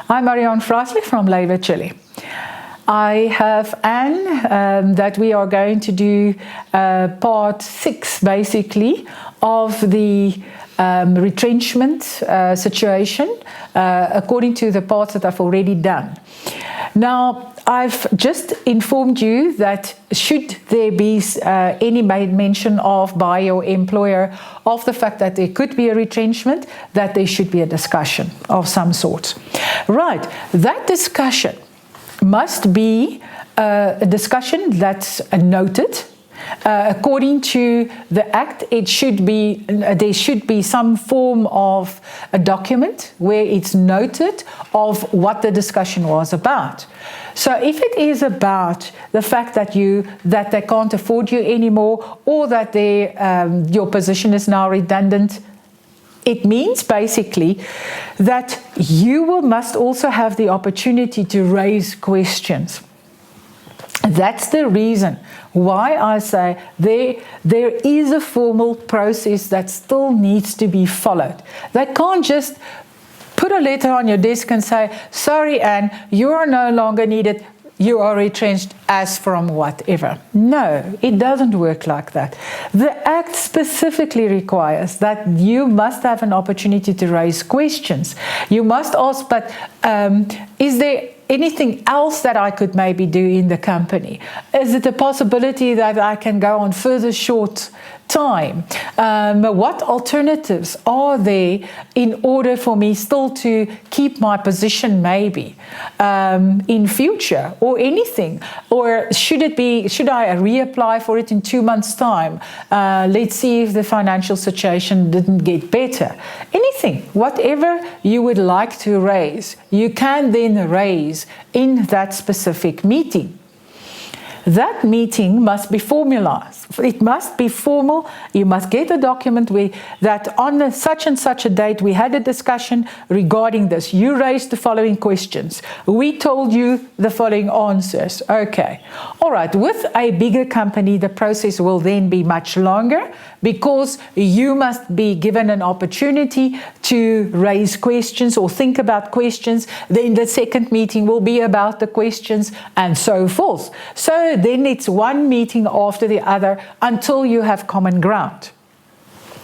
I'm Marianne Frasley from Labour Chile. I have Anne that we are going to do part 6 basically of the retrenchment situation according to the parts that I've already done. Now, I've just informed you that should there be any mention of by your employer of the fact that there could be a retrenchment, that there should be a discussion of some sort. Right, that discussion must be a discussion that's noted. According to the Act, there should be some form of a document where it's noted of what the discussion was about. So if it is about the fact that they can't afford you anymore, or that your position is now redundant, it means basically that you must also have the opportunity to raise questions. That's the reason why I say there is a formal process that still needs to be followed. They can't just put a letter on your desk and say, sorry Anne, you are no longer needed, you are retrenched as from whatever. No, it doesn't work like that. The Act specifically requires that you must have an opportunity to raise questions. You must ask, but is there anything else that I could maybe do in the company? Is it a possibility that I can go on further short time? What alternatives are there in order for me still to keep my position maybe in future, or anything? Or should I reapply for it in 2 months' time? Let's see if the financial situation didn't get better. Anything, whatever you would like to raise, you can then raise in that specific meeting. That meeting must be formalized. It must be formal. You must get a document that on such and such a date we had a discussion regarding this. You raised the following questions. We told you the following answers. Okay. All right. With a bigger company, the process will then be much longer because you must be given an opportunity to raise questions or think about questions. Then the second meeting will be about the questions and so forth. So then it's one meeting after the other until you have common ground.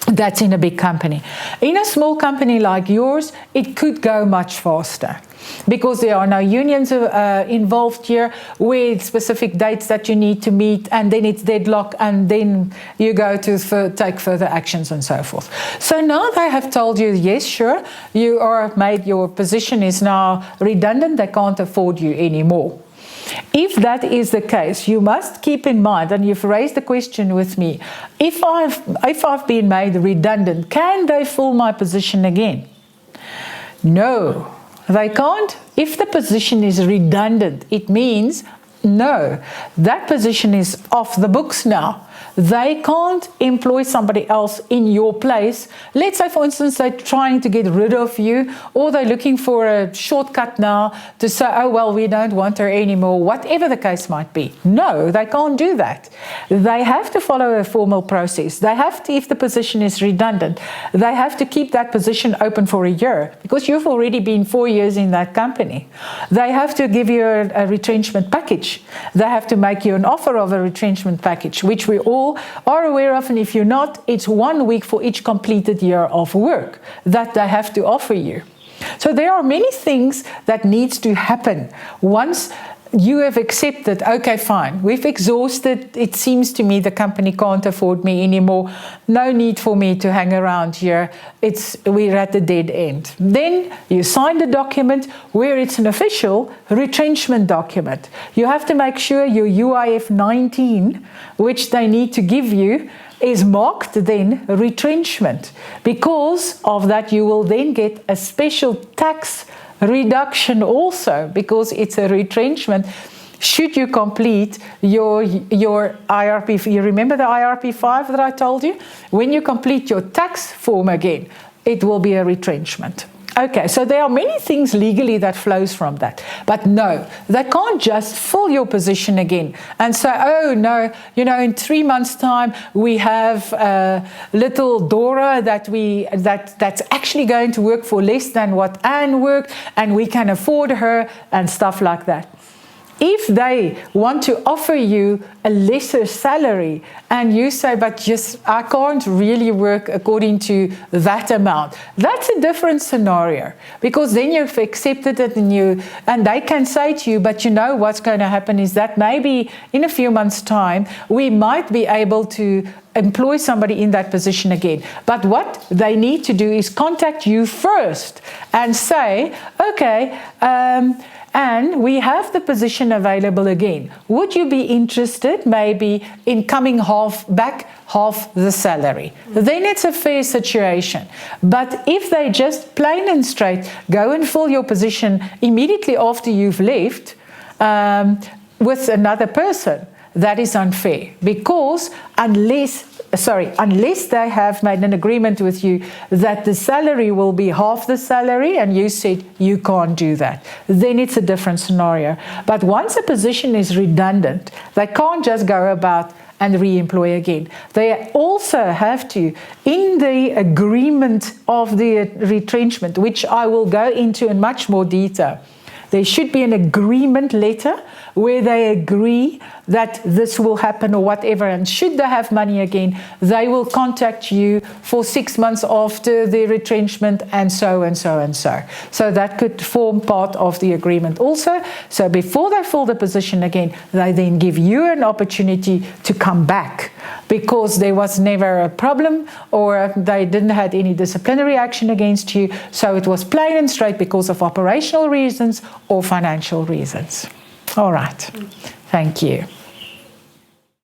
That's in a big company. In a small company like yours, it could go much faster because there are no unions involved here with specific dates that you need to meet, and then it's deadlock, and then you go to take further actions and so forth. So now they have told you, yes, sure, your position is now redundant, they can't afford you anymore. If that is the case, you must keep in mind, and you've raised the question with me, if I've been made redundant, can they fill my position again? No, they can't. If the position is redundant, it means no, that position is off the books now. They can't employ somebody else in your place. Let's say, for instance, they're trying to get rid of you, or they're looking for a shortcut now to say, oh, well, we don't want her anymore, whatever the case might be. No, they can't do that. They have to follow a formal process. They have to, if the position is redundant, they have to keep that position open for a year because you've already been 4 years in that company. They have to give you a retrenchment package. They have to make you an offer of a retrenchment package, which we all are aware of, and if you're not, it's 1 week for each completed year of work that they have to offer you. So there are many things that needs to happen once you have accepted, okay, fine, we've exhausted, it seems to me the company can't afford me anymore, no need for me to hang around here, we're at the dead end. Then you sign the document where it's an official retrenchment document. You have to make sure your UIF 19, which they need to give you, is marked then retrenchment. Because of that, you will then get a special tax reduction also, because it's a retrenchment. Should you complete your IRP, you remember the IRP 5 that I told you? When you complete your tax form again, it will be a retrenchment. Okay, so there are many things legally that flows from that. But no, they can't just fill your position again and say, oh no, you know, in 3 months' time we have little Dora that's actually going to work for less than what Anne worked, and we can afford her and stuff like that. If they want to offer you a lesser salary and you say, but just I can't really work according to that amount, that's a different scenario, because then you've accepted it and they can say to you, but you know what's going to happen is that maybe in a few months' time we might be able to employ somebody in that position again. But what they need to do is contact you first and say, okay, and we have the position available again. Would you be interested maybe in coming back half the salary? Then it's a fair situation. But if they just plain and straight go and fill your position immediately after you've left with another person, that is unfair, because unless they have made an agreement with you that the salary will be half the salary and you said you can't do that, then it's a different scenario. But once a position is redundant, they can't just go about and re-employ again. They also have to, in the agreement of the retrenchment, which I will go into in much more detail, there should be an agreement letter where they agree that this will happen or whatever, and should they have money again, they will contact you for 6 months after the retrenchment, and so and so and so. So that could form part of the agreement also. So before they fill the position again, they then give you an opportunity to come back, because there was never a problem or they didn't have any disciplinary action against you. So it was plain and straight because of operational reasons or financial reasons. All right. Thank you.